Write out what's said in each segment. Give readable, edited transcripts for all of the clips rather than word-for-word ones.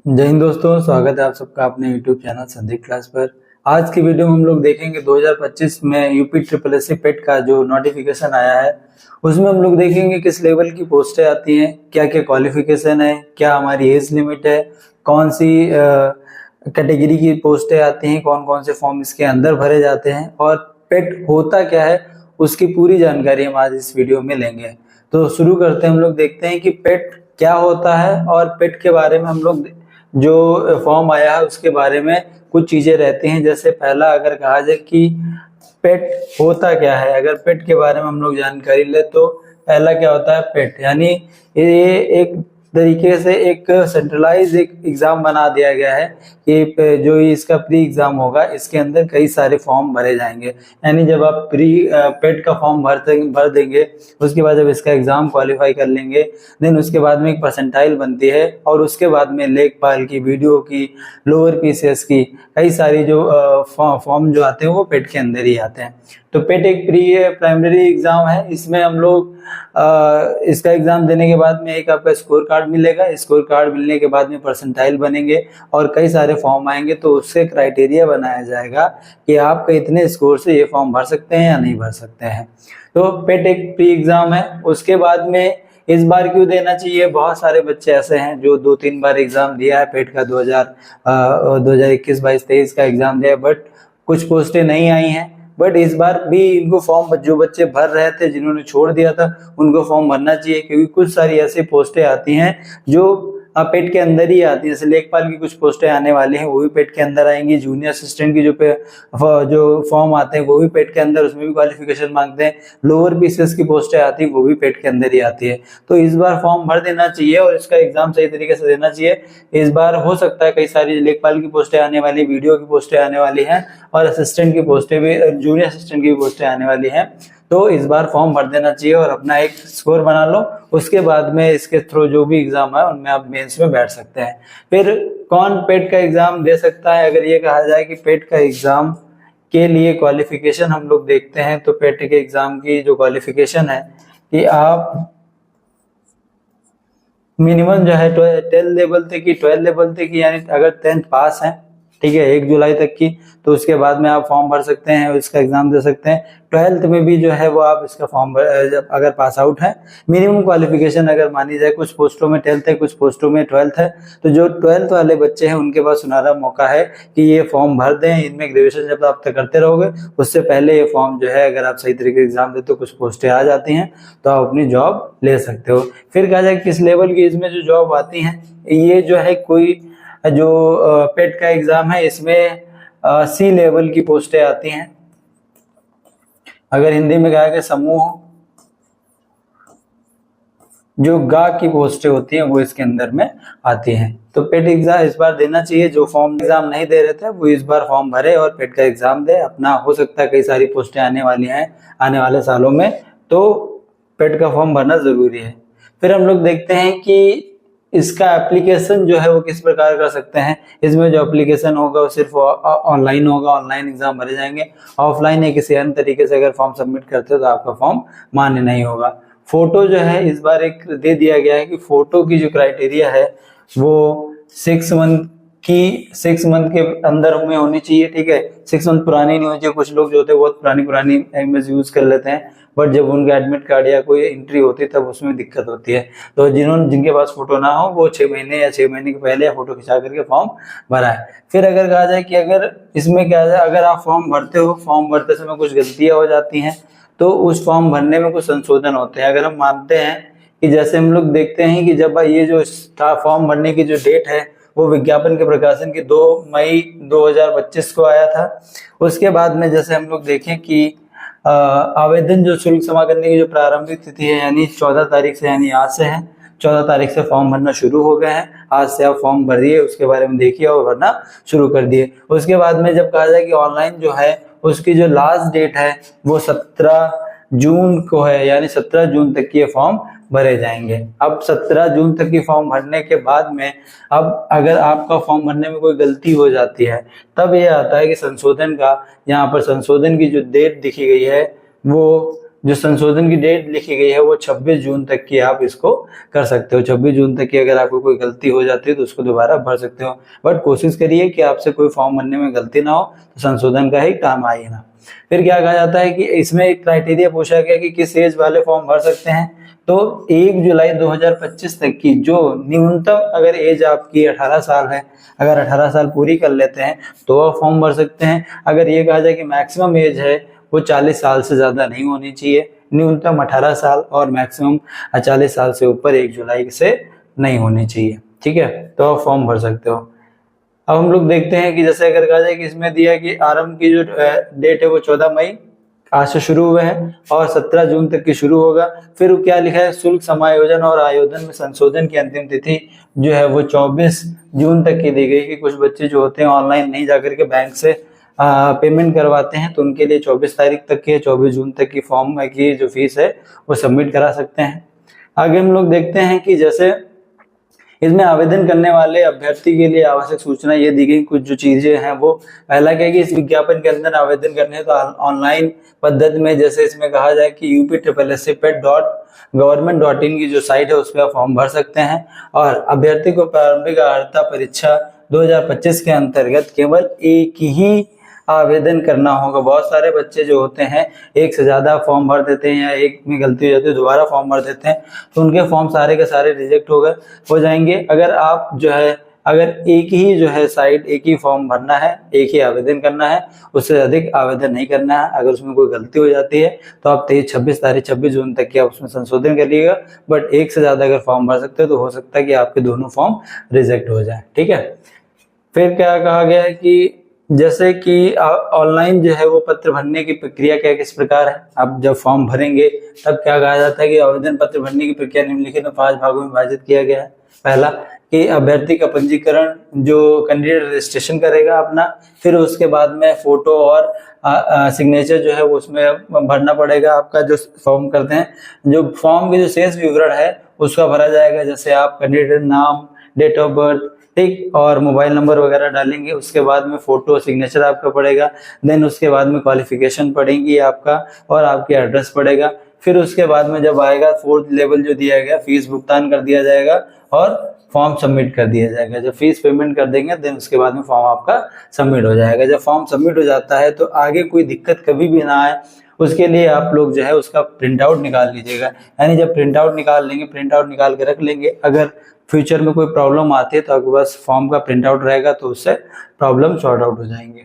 जय हिंद दोस्तों, स्वागत है आप सबका अपने YouTube चैनल संदीप क्लास पर। आज की वीडियो में हम लोग देखेंगे 2025 में यूपी ट्रिपल एस सी पेट का जो नोटिफिकेशन आया है उसमें हम लोग देखेंगे किस लेवल की पोस्टें आती हैं, क्या क्या क्वालिफिकेशन है, क्या हमारी एज लिमिट है, कौन सी कैटेगरी की पोस्टें आती हैं, कौन कौन से फॉर्म इसके अंदर भरे जाते हैं और पेट होता क्या है उसकी पूरी जानकारी हम आज इस वीडियो में लेंगे। तो शुरू करते हैं। हम लोग देखते हैं कि पेट क्या होता है और पेट के बारे में हम लोग जो फॉर्म आया है उसके बारे में कुछ चीजें रहती हैं। जैसे पहला अगर कहा जाए कि पेट होता क्या है, अगर पेट के बारे में हम लोग जानकारी ले तो पहला क्या होता है पेट, यानी ये एक तरीके से एक सेंट्रलाइज एक एग्जाम बना दिया गया है कि जो इसका प्री एग्जाम होगा इसके अंदर कई सारे फॉर्म भरे जाएंगे। यानी जब आप प्री पेट का फॉर्म भर देंगे उसके बाद जब इसका एग्जाम क्वालिफाई कर लेंगे देन उसके बाद में एक परसेंटाइल बनती है और उसके बाद में लेखपाल की, वीडियो की, लोअर पीसीएस की कई सारी जो फॉर्म जो आते हैं वो पेट के अंदर ही आते हैं। तो पेट एक प्री प्राइमरी एग्जाम है। इसमें हम लोग इसका एग्जाम देने के बाद में एक आपका स्कोर कार्ड मिलेगा। स्कोर कार्ड मिलने के बाद में परसेंटाइल बनेंगे और कई सारे फॉर्म आएंगे, तो उससे क्राइटेरिया बनाया जाएगा कि आपका इतने स्कोर से ये फॉर्म भर सकते हैं या नहीं भर सकते हैं। तो पेट एक प्री एग्जाम है। उसके बाद में इस बार क्यों देना चाहिए, बहुत सारे बच्चे ऐसे हैं जो 2-3 बार एग्जाम दिया है पेट का 2021, 22, 23 का एग्जाम दिया है बट कुछ पोस्टें नहीं आई हैं। बट इस बार भी इनको फॉर्म जो बच्चे भर रहे थे, जिन्होंने छोड़ दिया था, उनको फॉर्म भरना चाहिए क्योंकि कुछ सारी ऐसी पोस्टें आती हैं जो पेट के अंदर ही आती है। जैसे लेखपाल की कुछ पोस्टें आने वाली हैं वो भी पेट के अंदर आएंगी। जूनियर असिस्टेंट की जो फॉर्म आते हैं वो भी पेट के अंदर, उसमें भी क्वालिफिकेशन मांगते हैं। लोअर पीसीएस की पोस्टें आती हैं वो भी पेट के अंदर ही आती है। तो इस बार फॉर्म भर देना चाहिए और इसका एग्जाम सही तरीके से देना चाहिए। इस बार हो सकता है कई सारी लेखपाल की पोस्टें आने वाली, वीडियो की पोस्टें आने वाली हैं और असिस्टेंट की पोस्टें भी, जूनियर असिस्टेंट की पोस्टें आने वाली हैं। तो इस बार फॉर्म भर देना चाहिए और अपना एक स्कोर बना लो। उसके बाद में इसके थ्रू जो भी एग्जाम है उनमें आप मेंस में बैठ सकते हैं। फिर कौन पेट का एग्जाम दे सकता है, अगर ये कहा जाए कि पेट का एग्जाम के लिए क्वालिफिकेशन हम लोग देखते हैं तो पेट के एग्जाम की जो क्वालिफिकेशन है कि आप मिनिमम जो है 10 लेवल तक की, 12 लेवल तक की, यानी अगर 10th पास है, ठीक है, 1 जुलाई तक की, तो उसके बाद में आप फॉर्म भर सकते हैं और इसका एग्जाम दे सकते हैं। 12th में भी जो है वो आप इसका फॉर्म जब अगर पास आउट है, मिनिमम क्वालिफिकेशन अगर मानी जाए, कुछ पोस्टों में 10th है, कुछ पोस्टों में 12th है, तो जो 12th वाले बच्चे हैं उनके पास सुनहरा मौका है कि ये फॉर्म भर दें। इनमें ग्रेजुएशन जब आप तक करते रहोगे उससे पहले ये फॉर्म जो है अगर आप सही तरीके से एग्जाम देते हो, कुछ पोस्टें आ जाती हैं तो आप अपनी जॉब ले सकते हो। फिर कहा जाए किस लेवल की इसमें जो जॉब आती हैं, ये जो है कोई जो पेट का एग्जाम है इसमें सी लेवल की पोस्टें आती हैं। अगर हिंदी में कहा कि समूह जो गा की पोस्टें होती हैं वो इसके अंदर में आती हैं। तो पेट एग्जाम इस बार देना चाहिए। जो फॉर्म एग्जाम नहीं दे रहे थे वो इस बार फॉर्म भरे और पेट का एग्जाम दे अपना। हो सकता है कई सारी पोस्टें आने वाली हैं आने वाले सालों में, तो पेट का फॉर्म भरना जरूरी है। फिर हम लोग देखते हैं कि इसका एप्लीकेशन जो है वो किस प्रकार कर सकते हैं। इसमें जो एप्लीकेशन होगा वो सिर्फ ऑनलाइन होगा, ऑनलाइन एग्जाम भरे जाएंगे। ऑफलाइन या किसी अन्य तरीके से अगर फॉर्म सबमिट करते हो तो आपका फॉर्म मान्य नहीं होगा। फोटो जो है इस बार एक दे दिया गया है कि फोटो की जो क्राइटेरिया है वो 6 मंथ के अंदर में होनी चाहिए, ठीक है। 6 मंथ पुरानी नहीं होनी चाहिए। कुछ लोग जो होते हैं बहुत पुरानी इमेज यूज कर लेते हैं बट जब उनका एडमिट कार्ड या कोई एंट्री होती है तब उसमें दिक्कत होती है। तो जिनके पास फोटो ना हो वो 6 महीने या 6 महीने के पहले फोटो खिंचा करके फॉर्म भरा है। फिर अगर कहा जाए कि अगर इसमें क्या है, अगर आप फॉर्म भरते हो, फॉर्म भरते समय कुछ गलतियां हो जाती हैं तो उस फॉर्म भरने में कुछ संशोधन होते हैं। अगर हम मानते हैं कि जैसे हम लोग देखते हैं कि जब ये जो फॉर्म भरने की जो डेट है वो विज्ञापन के प्रकाशन की 2 मई 2025 को आया था। उसके बाद में जैसे हम लोग देखें कि आवेदन जो शुल्क जमा करने की जो प्रारंभिक तिथि है यानी 14 तारीख से, यानी आज से है, 14 तारीख से फॉर्म भरना शुरू हो गए हैं। आज से आप फॉर्म भरिए, उसके बारे में देखिए और भरना शुरू कर दिए। उसके बाद में जब कहा जाए कि ऑनलाइन जो है उसकी जो लास्ट डेट है वो 17 जून को है, यानी 17 जून तक की ये फॉर्म भरे जाएंगे। अब 17 जून तक की फॉर्म भरने के बाद में अब अगर आपका फॉर्म भरने में कोई गलती हो जाती है तब ये आता है कि संशोधन का, यहाँ पर संशोधन की जो डेट लिखी गई है वो जो संशोधन की डेट लिखी गई है वो 26 जून तक की आप इसको कर सकते हो। 26 जून तक की अगर आपको कोई गलती हो जाती है तो उसको दोबारा भर सकते हो, बट कोशिश करिए कि आपसे कोई फॉर्म भरने में गलती ना हो, तो संशोधन का ही काम आए ना। फिर क्या कहा जाता है कि इसमें एक क्राइटेरिया पूछा गया कि किस एज वाले फॉर्म भर सकते हैं। तो 1 जुलाई 2025 तक की जो न्यूनतम अगर एज आपकी 18 साल है, अगर 18 साल पूरी कर लेते हैं तो आप फॉर्म भर सकते हैं। अगर ये कहा जाए कि मैक्सिमम एज है वो 40 साल से ज्यादा नहीं होनी चाहिए, न्यूनतम 18 साल और मैक्सिमम 40 साल से ऊपर 1 जुलाई से नहीं होनी चाहिए, ठीक है, तो आप फॉर्म भर सकते हो। अब हम लोग देखते हैं कि जैसे अगर कहा जाए कि इसमें दिया कि आरंभ की जो डेट है वो 14 मई आज से शुरू हुए हैं और 17 जून तक की शुरू होगा। फिर क्या लिखा है, शुल्क समायोजन और आयोजन में संशोधन की अंतिम तिथि जो है वो 24 जून तक की दी गई कि कुछ बच्चे जो होते हैं ऑनलाइन नहीं जाकर के बैंक से पेमेंट करवाते हैं, तो उनके लिए 24 तारीख तक की 24 जून तक की फॉर्म की जो फीस है वो सबमिट करा सकते हैं। आगे हम लोग देखते हैं कि जैसे इसमें आवेदन करने वाले अभ्यर्थी के लिए आवश्यक सूचना ये दी गई, कुछ जो चीजें हैं वो पहला क्या है कि इस विज्ञापन के अंदर आवेदन करने तो ऑनलाइन पद्धति में, जैसे इसमें कहा जाए कि upssped.government.in की जो साइट है उस पर आप फॉर्म भर सकते हैं। और अभ्यर्थी को प्रारंभिक अर्हता परीक्षा 2025 के अंतर्गत केवल एक ही आवेदन करना होगा। बहुत सारे बच्चे जो होते हैं एक से ज्यादा फॉर्म भर देते हैं या एक में गलती हो जाती है दोबारा फॉर्म भर देते हैं, तो उनके फॉर्म सारे के सारे रिजेक्ट हो जाएंगे। अगर आप जो है अगर एक ही जो है साइट, एक ही फॉर्म भरना है, एक ही आवेदन करना है, उससे अधिक आवेदन नहीं करना है। अगर उसमें कोई गलती हो जाती है तो आप 26 जून तक की आप उसमें संशोधन करिएगा, बट एक से ज्यादा अगर फॉर्म भर सकते हो तो हो सकता है कि आपके दोनों फॉर्म रिजेक्ट हो जाए, ठीक है। फिर क्या कहा गया है कि जैसे कि ऑनलाइन जो है वो पत्र भरने की प्रक्रिया क्या किस प्रकार है। आप जब फॉर्म भरेंगे तब क्या कहा जाता है कि आवेदन पत्र भरने की प्रक्रिया निम्नलिखित में 5 भागों में विभाजित किया गया है। पहला कि अभ्यर्थी का पंजीकरण जो कैंडिडेट रजिस्ट्रेशन करेगा अपना, फिर उसके बाद में फोटो और सिग्नेचर जो है वो उसमें भरना पड़ेगा। आपका जो फॉर्म करते हैं, जो फॉर्म के जो शेष विवरण है उसका भरा जाएगा, जैसे आप कैंडिडेट नाम, डेट ऑफ बर्थ, ठीक, और मोबाइल नंबर वगैरह डालेंगे। उसके बाद में फोटो सिग्नेचर आपका पड़ेगा, देन उसके बाद में क्वालिफिकेशन पड़ेगी आपका और आपकी एड्रेस पड़ेगा। फिर उसके बाद में जब आएगा 4th लेवल जो दिया गया, फीस भुगतान कर दिया जाएगा और फॉर्म सबमिट कर दिया जाएगा। जब फीस पेमेंट कर देंगे देन उसके बाद में फॉर्म आपका सबमिट हो जाएगा। जब फॉर्म सबमिट हो जाता है तो आगे कोई दिक्कत कभी भी ना आए उसके लिए आप लोग जो है उसका प्रिंट आउट निकाल लीजिएगा। यानी जब प्रिंट आउट निकाल लेंगे, प्रिंट आउट निकाल के रख लेंगे, अगर फ्यूचर में कोई प्रॉब्लम आती है तो आपके पास फॉर्म का प्रिंट आउट रहेगा तो उससे प्रॉब्लम सॉर्ट आउट हो जाएंगे।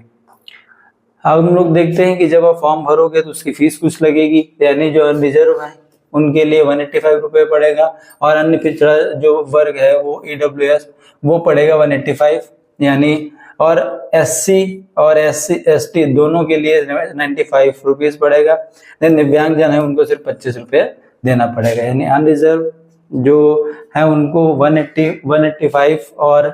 अब हम लोग देखते हैं कि जब आप फॉर्म भरोगे तो उसकी फीस कुछ लगेगी, यानी जो रिजर्व है उनके लिए 185 रुपये पड़ेगा और अन्य पिछड़ा जो वर्ग है वो EWS वो पड़ेगा 185 यानी, और SC और ST दोनों के लिए 95 रुपीज पड़ेगा। दिव्यांग जन है उनको सिर्फ 25 रुपये देना पड़ेगा। यानी अनरिजर्व जो है उनको 185 और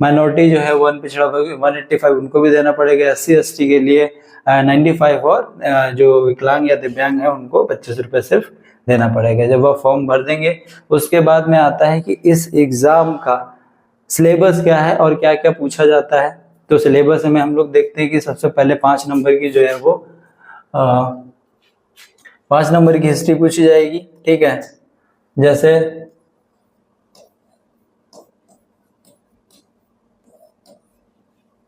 माइनॉरिटी जो है वन पिछड़ा 185 उनको भी देना पड़ेगा। SC ST के लिए 95 और जो विकलांग या दिव्यांग है उनको 25 रुपये सिर्फ देना पड़ेगा। जब आप फॉर्म भर देंगे उसके बाद में आता है कि इस एग्जाम का सिलेबस क्या है और क्या क्या पूछा जाता है। तो सिलेबस में हम लोग देखते हैं कि सबसे पहले 5 नंबर की जो है वो 5 नंबर की हिस्ट्री पूछी जाएगी, ठीक है। जैसे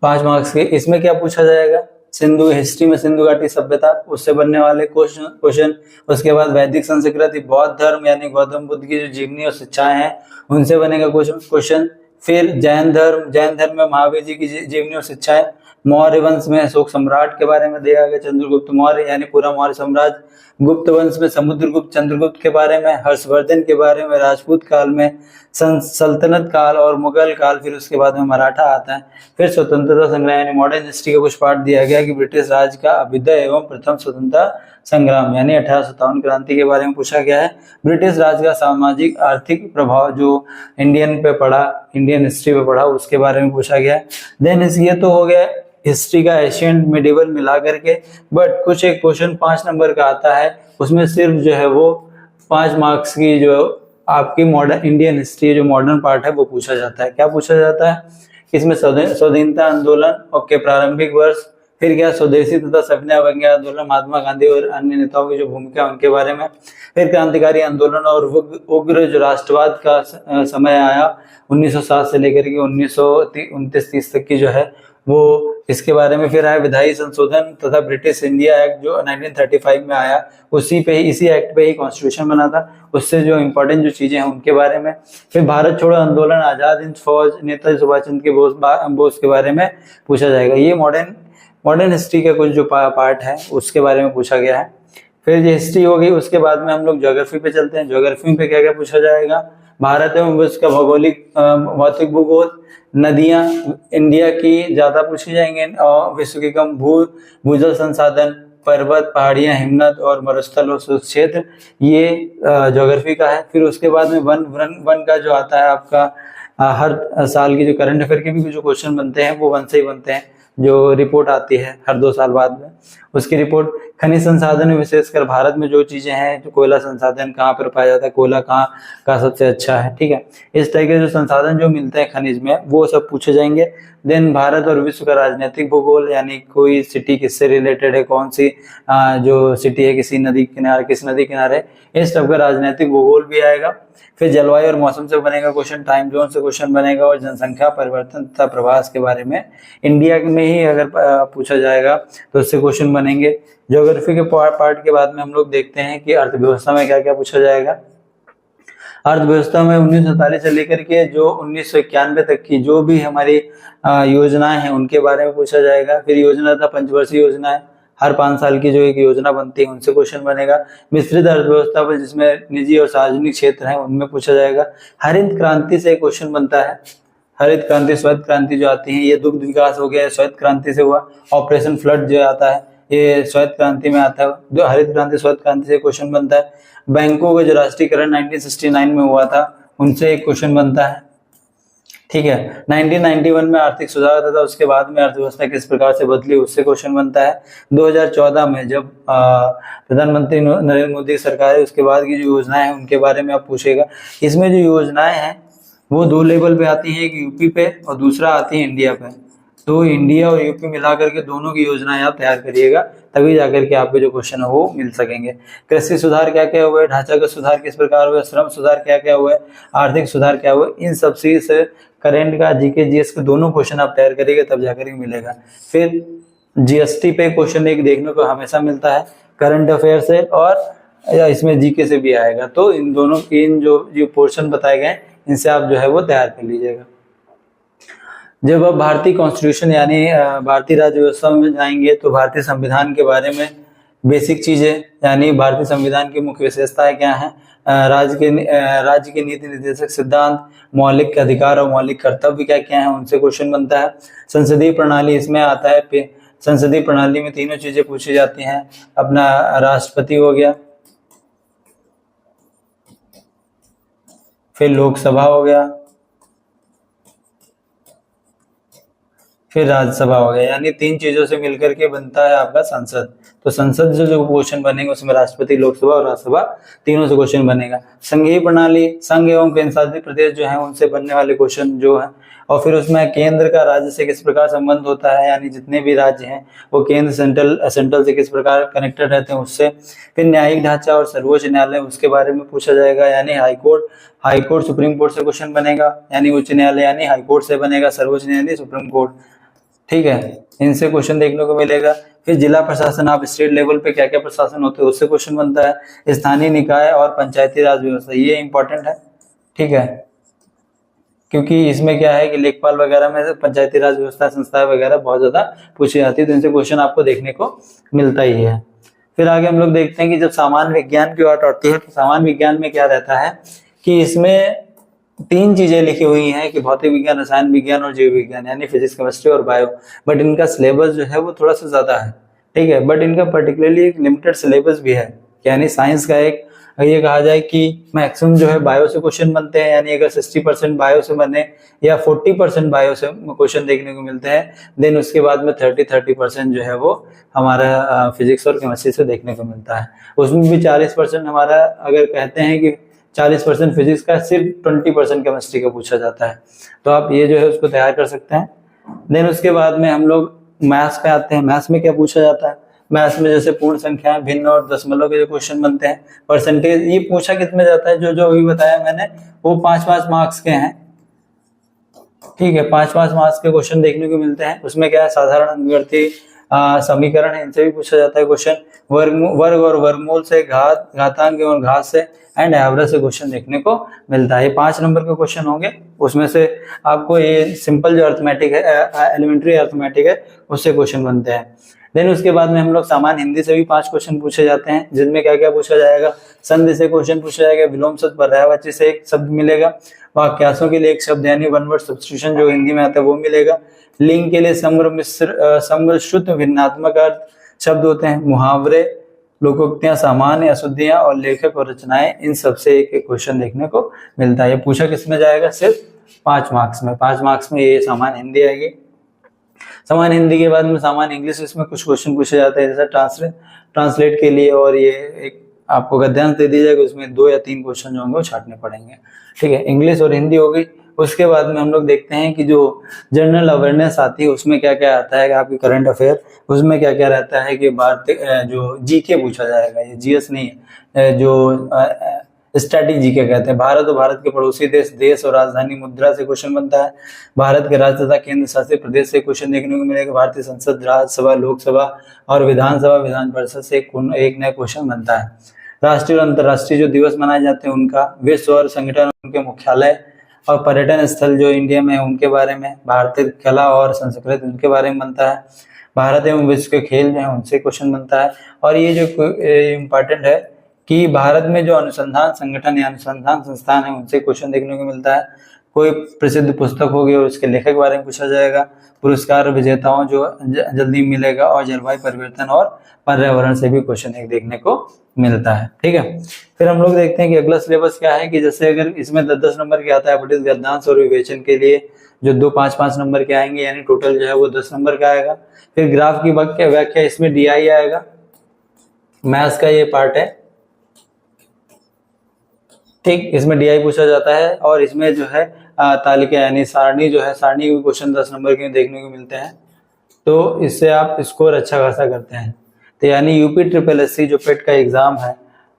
पांच मार्क्स के इसमें क्या पूछा जाएगा, सिंधु हिस्ट्री में सिंधु घाटी सभ्यता उससे बनने वाले क्वेश्चन। उसके बाद वैदिक संस्कृति, बौद्ध धर्म यानी गौतम बुद्ध की जो जीवनी और शिक्षाएं हैं उनसे बनेगा क्वेश्चन। फिर जैन धर्म में महावीर जी की जीवनी और शिक्षाएं। मौर्य वंश में अशोक सम्राट के बारे में दिया गया, चंद्रगुप्त मौर्य यानी पूरा मौर्य साम्राज्य। गुप्त वंश में समुद्रगुप्त चंद्रगुप्त के बारे में, हर्षवर्धन के बारे में, राजपूत काल में, सल्तनत काल और मुगल काल, फिर उसके बाद में मराठा आता है। फिर स्वतंत्रता संग्राम यानी मॉडर्न हिस्ट्री का कुछ पार्ट दिया गया कि ब्रिटिश राज का अभ्युदय एवं प्रथम स्वतंत्रता संग्राम यानी 1857 क्रांति के बारे में पूछा गया है। ब्रिटिश राज का सामाजिक आर्थिक प्रभाव जो इंडियन हिस्ट्री पे पढ़ा उसके बारे में पूछा गया है। देन ये तो हो गया हिस्ट्री का एशियंट मिडिवल मिला करके, बट कुछ एक क्वेश्चन 5 नंबर का आता है उसमें सिर्फ जो है वो 5 मार्क्स की जो आपकी मॉडर्न इंडियन हिस्ट्री जो मॉडर्न पार्ट है वो पूछा जाता है। क्या पूछा जाता है इसमें, स्वाधीनता आंदोलन के प्रारंभिक वर्ष, फिर क्या, स्वदेशी तथा सविनय अवज्ञा आंदोलन, महात्मा गांधी और अन्य नेताओं की जो भूमिका उनके बारे में। फिर क्रांतिकारी आंदोलन और उग्र जो राष्ट्रवाद का समय आया 1907 से लेकर के 1929-30 तक की जो है वो, इसके बारे में। फिर आया विधायी संशोधन तथा ब्रिटिश इंडिया एक्ट जो 1935 में आया, इसी एक्ट पे ही कॉन्स्टिट्यूशन बना था, उससे जो इम्पोर्टेंट जो चीजें हैं उनके बारे में। फिर भारत छोड़ो आंदोलन, आजाद हिंद फौज, नेताजी सुभाष चंद्र बोस के बारे में पूछा जाएगा। ये मॉडर्न हिस्ट्री का कुछ जो पार्ट है उसके बारे में पूछा गया है। फिर ये हिस्ट्री हो गई, उसके बाद में हम लोग ज्योग्राफी पे चलते हैं। ज्योग्राफी पे क्या क्या पूछा जाएगा, भारत एवं विश्व का भौगोलिक भौतिक भूगोल, नदियां इंडिया की ज्यादा पूछी जाएंगे, और विश्व के कम भूजल संसाधन, पर्वत, पहाड़ियां, हिमनद और मरुस्थल और शुष्क क्षेत्र, ये ज्योग्राफी का है। फिर उसके बाद में वन का जो आता है आपका, हर साल की जो करंट अफेयर के भी जो क्वेश्चन बनते हैं वो वन से ही बनते हैं, जो रिपोर्ट आती है हर 2 साल बाद में, उसकी रिपोर्ट। खनिज संसाधन में विशेषकर भारत में जो चीजें हैं, जो कोयला संसाधन कहाँ पर पाया जाता है, कोयला कहाँ का सबसे अच्छा है, ठीक है, इस तरह के जो संसाधन जो मिलते हैं खनिज में वो सब पूछे जाएंगे। देन भारत और विश्व का राजनीतिक भूगोल, यानी कोई सिटी किससे रिलेटेड है, कौन सी जो सिटी है किस नदी किनारे, इस सब का राजनीतिक भूगोल भी आएगा। फिर जलवायु और मौसम से बनेगा क्वेश्चन, टाइम जोन से क्वेश्चन बनेगा, और जनसंख्या परिवर्तन तथा प्रवास के बारे में इंडिया में ही अगर पूछा जाएगा तो उससे क्वेश्चन बनेंगे। ज्योग्राफी के पार्ट के बाद में हम लोग देखते हैं कि अर्थव्यवस्था में क्या क्या पूछा जाएगा। अर्थव्यवस्था में 1947 से लेकर के जो 1991 तक की जो भी हमारी योजनाएं हैं उनके बारे में पूछा जाएगा। फिर योजना था पंचवर्षीय योजना है, हर 5 साल की जो एक योजना बनती है उनसे क्वेश्चन बनेगा। मिश्रित अर्थव्यवस्था पर जिसमें निजी और सार्वजनिक क्षेत्र हैं उनमें पूछा जाएगा। हरित क्रांति से क्वेश्चन बनता है, हरित क्रांति, श्वेत क्रांति जो आती है, ये दुग्ध विकास हो गया, श्वेत क्रांति से हुआ। ऑपरेशन फ्लड जो आता है ये श्वेत क्रांति में आता है, जो हरित क्रांति श्वेत क्रांति से क्वेश्चन बनता है। बैंकों का जो राष्ट्रीयकरण 1969 में हुआ था उनसे एक क्वेश्चन बनता है, ठीक है। 1991 में आर्थिक सुधार होता था, उसके बाद में अर्थव्यवस्था किस प्रकार से बदली उससे क्वेश्चन बनता है। 2014 में जब प्रधानमंत्री नरेंद्र मोदी की सरकार है उसके बाद की जो योजनाएं हैं उनके बारे में आप पूछेगा। इसमें जो योजनाएं हैं वो 2 लेवल पे आती है, एक यूपी पे और दूसरा आती है इंडिया पे। तो इंडिया और यूपी मिला करके दोनों की योजनाएं आप तैयार करिएगा, तभी जाकर के आपके जो क्वेश्चन है वो मिल सकेंगे। कृषि सुधार क्या क्या हुए, ढांचागत सुधार किस प्रकार हुए, श्रम सुधार क्या क्या हुए, आर्थिक सुधार क्या हुए, इन सब से करेंट का जीके जीएस के दोनों क्वेश्चन आप तैयार करिएगा तब जाकर के मिलेगा। फिर जीएसटी पे क्वेश्चन एक देखने को हमेशा मिलता है करंट अफेयर से, और इसमें जीके से भी आएगा। तो इन दोनों जो पोर्शन बताए गए इनसे आप जो है वो तैयार कर लीजिएगा। जब आप भारतीय कॉन्स्टिट्यूशन यानी भारतीय राज्य व्यवस्था में जाएंगे तो भारतीय संविधान के बारे में बेसिक चीजें, यानी भारतीय संविधान की मुख्य विशेषताएं क्या हैं, राज्य के नीति निर्देशक सिद्धांत, मौलिक अधिकार और मौलिक कर्तव्य क्या क्या हैं, उनसे क्वेश्चन बनता है। संसदीय प्रणाली इसमें आता है, संसदीय प्रणाली में 3 चीजें पूछी जाती हैं, अपना राष्ट्रपति हो गया, फिर लोकसभा हो गया, फिर राज्यसभा हो गया, यानी 3 चीजों से मिलकर के बनता है आपका संसद। तो संसद जो क्वेश्चन बनेंगे उसमें राष्ट्रपति, लोकसभा और राज्यसभा तीनों से क्वेश्चन बनेगा। संघीय प्रणाली, संघ एवं केंद्रशासित प्रदेश जो है उनसे बनने वाले क्वेश्चन जो है, और फिर उसमें केंद्र का राज्य से किस प्रकार संबंध होता है, यानी जितने भी राज्य हैं वो केंद्र सेंट्रल से किस प्रकार कनेक्टेड रहते हैं उससे। फिर न्यायिक ढांचा और सर्वोच्च न्यायालय उसके बारे में पूछा जाएगा, यानी हाईकोर्ट सुप्रीम कोर्ट से क्वेश्चन बनेगा, यानी उच्च न्यायालय यानी हाईकोर्ट से बनेगा, सर्वोच्च न्यायालय सुप्रीम कोर्ट, ठीक है, इनसे क्वेश्चन देखने को मिलेगा। फिर जिला प्रशासन, आप स्टेट लेवल पे क्या क्या प्रशासन होते हैं उससे क्वेश्चन बनता है। स्थानीय निकाय और पंचायती राज व्यवस्था, ये इंपॉर्टेंट है, ठीक है, क्योंकि इसमें क्या है कि लेखपाल वगैरह में पंचायती राज व्यवस्था संस्थाएं वगैरह बहुत ज्यादा पूछी जाती है, तो इनसे क्वेश्चन आपको देखने को मिलता ही है। फिर आगे हम लोग देखते हैं कि जब सामान्य विज्ञान की बात आती है तो सामान्य विज्ञान में क्या रहता है कि इसमें 3 चीजें लिखी हुई हैं कि भौतिक विज्ञान, रसायन विज्ञान और जीव विज्ञान, यानी फिजिक्स, केमिस्ट्री और बायो। बट इनका सिलेबस जो है वो थोड़ा सा ज्यादा है, ठीक है, बट इनका पर्टिकुलरली एक लिमिटेड सिलेबस भी है। यानी साइंस का एक ये कहा जाए कि मैक्सिमम जो है बायो से क्वेश्चन बनते हैं, यानी अगर 60% बायो से बने या 40% बायो से क्वेश्चन देखने को मिलते हैं, देन उसके बाद में 30% जो है वो हमारा फिजिक्स और केमिस्ट्री से देखने को मिलता है। उसमें भी 40% हमारा, अगर कहते हैं कि 40% फिजिक्स का, सिर्फ 20% केमिस्ट्री का पूछा जाता है, तो आप ये जो है उसको तैयार कर सकते हैं। देन उसके बाद में हम लोग मैथ्स पे आते हैं। मैथ्स में क्या पूछा जाता है? मैथ्स में जैसे पूर्ण संख्या, भिन्न और दशमलव के जो क्वेश्चन बनते हैं, परसेंटेज, ये पूछा कितने जाता है? जो जो अभी बताया मैंने वो 5-5 मार्क्स के हैं। ठीक है, 5-5 मार्क्स के क्वेश्चन देखने को मिलते हैं। उसमें क्या है, साधारण अंकगणितीय समीकरण है, इनसे भी पूछा जाता है क्वेश्चन। वर्ग और वर्गमूल से, घातांक और घात से, एंड एवरेज से क्वेश्चन देखने को मिलता है। ये 5 नंबर के क्वेश्चन होंगे। उसमें से आपको ये सिंपल जो अर्थमेटिक है, एलिमेंट्री अर्थमेटिक है, उससे क्वेश्चन बनते हैं। देन उसके बाद में हम लोग सामान्य हिंदी से भी 5 क्वेश्चन पूछे जाते हैं, जिनमें क्या क्या पूछा जाएगा? संधि से क्वेश्चन पूछा जाएगा, विलोम शब्द, पर्यायवाची से एक शब्द मिलेगा, वाक्यांशों के लिए एक शब्द यानी वन वर्ड सब्स्टिट्यूशन जो हिंदी में आता है वो मिलेगा, लिंग के लिए समग्र शुद्ध भिन्नात्मक अर्थ शब्द होते हैं, मुहावरे, लोकोक्तियां, सामान्य, अशुद्धियां और लेखक और रचनाएं, इन सबसे एक एक क्वेश्चन देखने को मिलता है। ये पूछा किसमें जाएगा? सिर्फ 5 मार्क्स में। 5 मार्क्स में ये सामान्य हिंदी आएगी। सामान्य हिंदी के बाद में सामान्य इंग्लिश, इसमें कुछ क्वेश्चन पूछे जाते हैं, जैसे ट्रांसलेट के लिए, और ये एक आपको गद्यांश दे दी जाएगा, उसमें 2 या 3 क्वेश्चन जो होंगे वो छांटने पड़ेंगे। ठीक है, इंग्लिश और हिंदी हो गई। उसके बाद में हम लोग देखते हैं कि जो जनरल अवेयरनेस आती है उसमें क्या क्या आता है, आपकी करंट अफेयर, उसमें क्या क्या रहता है कि भारतीय जो जीके पूछा जाएगा, ये जीएस नहीं है, जो स्टैटिक जीके कहते हैं। भारत और भारत के पड़ोसी देश और राजधानी मुद्रा से क्वेश्चन बनता है। भारत के राज्य तथा केंद्र शासित प्रदेश से क्वेश्चन देखने को मिलेगा। भारतीय संसद, राज्यसभा, लोकसभा और विधानसभा, विधान परिषद से एक नया क्वेश्चन बनता है। राष्ट्रीय और अंतर्राष्ट्रीय जो दिवस मनाए जाते हैं उनका, विश्व और संगठन, उनके मुख्यालय और पर्यटन स्थल जो इंडिया में है उनके बारे में, भारतीय कला और संस्कृति उनके बारे में बनता है। भारत एवं विश्व के खेल जो है उनसे क्वेश्चन बनता है। और ये जो इम्पोर्टेंट है कि भारत में जो अनुसंधान संगठन या अनुसंधान संस्थान है उनसे क्वेश्चन देखने को मिलता है। कोई प्रसिद्ध पुस्तक होगी और उसके लेखक के बारे में पूछा जाएगा। पुरस्कार विजेताओं जो जल्दी मिलेगा, और जलवायु परिवर्तन और पर्यावरण से भी क्वेश्चन एक देखने को मिलता है। ठीक है, फिर हम लोग देखते हैं कि अगला सिलेबस क्या है, कि जैसे अगर इसमें 10-10 नंबर के आता है अपठित गद्यांश और विवेचन के लिए, जो 2 5-5 नंबर के आएंगे, यानी टोटल जो है वो 10 नंबर का आएगा। फिर ग्राफ की व्याख्या, इसमें डीआई आएगा, मैथ्स का ये पार्ट है। ठीक, इसमें डीआई पूछा जाता है। और इसमें जो है तालिका यानी सारणी जो है, सारणी के क्वेश्चन 10 नंबर के देखने को मिलते हैं, तो इससे आप स्कोर अच्छा खासा करते हैं। तो यानी यूपी ट्रिपल एससी जो पेट का एग्जाम है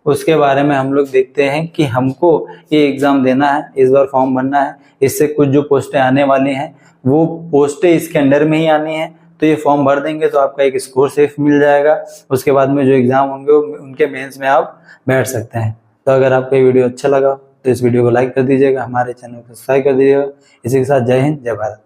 उसके बारे में हम लोग देखते हैं कि हमको ये एग्जाम देना है, इस बार फॉर्म भरना है। इससे कुछ जो पोस्टें आने वाली हैं वो पोस्टें इसके अंडर में ही आनी है, तो ये फॉर्म भर देंगे तो आपका एक स्कोर सेफ मिल जाएगा। उसके बाद में जो एग्जाम होंगे उनके मेंस में आप बैठ सकते हैं। तो अगर आपको ये वीडियो अच्छा लगा तो इस वीडियो को लाइक कर दीजिएगा, हमारे चैनल को सब्सक्राइब कर दीजिएगा। इसी के साथ जय हिंद, जय भारत।